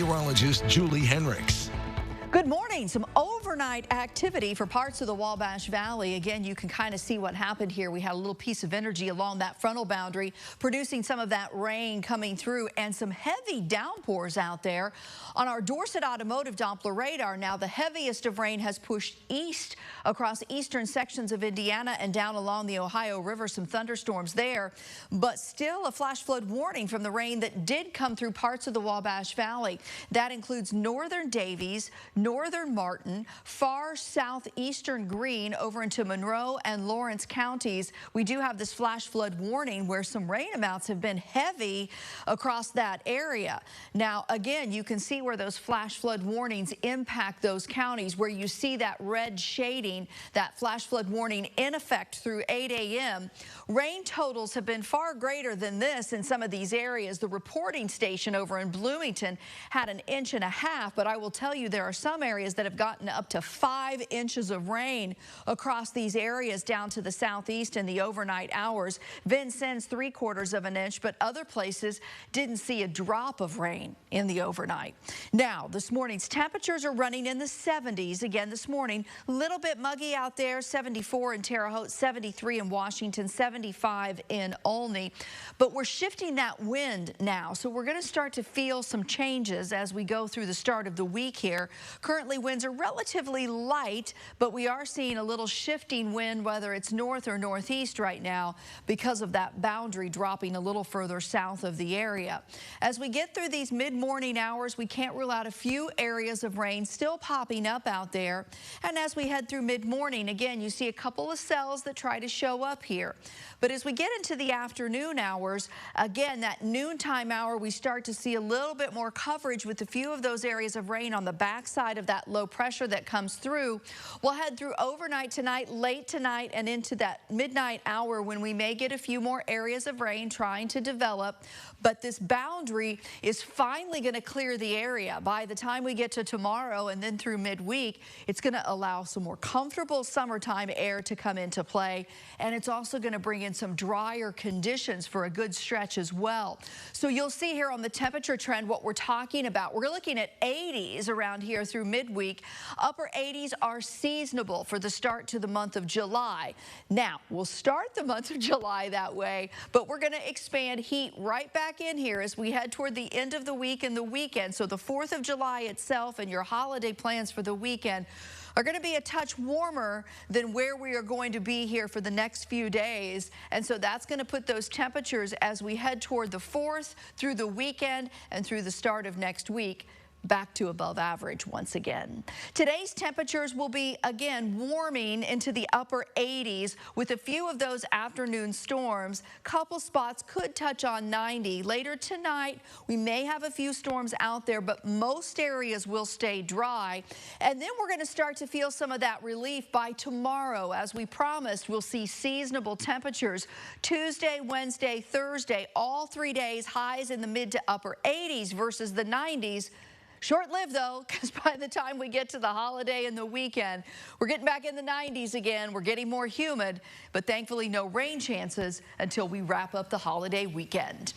meteorologist Julie Henricks. Good morning. Some overnight activity for parts of the Wabash Valley. Again, you can kind of see what happened here. We had a little piece of energy along that frontal boundary, producing some of that rain coming through and some heavy downpours out there. On our Dorset Automotive Doppler radar now, the heaviest of rain has pushed east across eastern sections of Indiana and down along the Ohio River. Some thunderstorms there, but still a flash flood warning from the rain that did come through parts of the Wabash Valley. That includes northern Davies, northern Martin, far southeastern Greene over into Monroe and Lawrence counties. We do have this flash flood warning where some rain amounts have been heavy across that area. Now, again, you can see where those flash flood warnings impact those counties, where you see that red shading, that flash flood warning in effect through 8 a.m. Rain totals have been far greater than this in some of these areas. The reporting station over in Bloomington had 1.5 inches, but I will tell you there are some areas that have gotten up to 5 inches of rain across these areas down to the southeast in the overnight hours. Vincennes 3/4 inch, but other places didn't see a drop of rain in the overnight. Now, this morning's temperatures are running in the 70s again this morning. A little bit muggy out there, 74 in Terre Haute, 73 in Washington, 75 in Olney. But we're shifting that wind now, so we're going to start to feel some changes as we go through the start of the week here. Currently, winds are relatively light, but we are seeing a little shifting wind, whether it's north or northeast right now, because of that boundary dropping a little further south of the area. As we get through these mid-morning hours, we can't rule out a few areas of rain still popping up out there. And as we head through mid-morning, again, you see a couple of cells that try to show up here. But as we get into the afternoon hours, again, that noontime hour, we start to see a little bit more coverage with a few of those areas of rain on the backside of that low pressure that comes through. We'll head through overnight tonight, late tonight, and into that midnight hour when we may get a few more areas of rain trying to develop. But this boundary is finally going to clear the area. By the time we get to tomorrow and then through midweek, it's going to allow some more comfortable summertime air to come into play. And it's also going to bring in some drier conditions for a good stretch as well. So you'll see here on the temperature trend what we're talking about. We're looking at 80s around here through midweek. Upper 80s are seasonable for the start to the month of July. Now, we'll start the month of July that way, but we're going to expand heat right back in here as we head toward the end of the week and the weekend. So the 4th of July itself and your holiday plans for the weekend are going to be a touch warmer than where we are going to be here for the next few days. And so that's going to put those temperatures as we head toward the 4th through the weekend and through the start of next week back to above average once again. Today's temperatures will be again warming into the upper 80s with a few of those afternoon storms. Couple spots could touch on 90. Later tonight, we may have a few storms out there, but most areas will stay dry. And then we're going to start to feel some of that relief by tomorrow. As we promised, we'll see seasonable temperatures Tuesday, Wednesday, Thursday, all 3 days, highs in the mid to upper 80s versus the 90s. Short-lived, though, because by the time we get to the holiday and the weekend, we're getting back in the 90s again. We're getting more humid, but thankfully no rain chances until we wrap up the holiday weekend.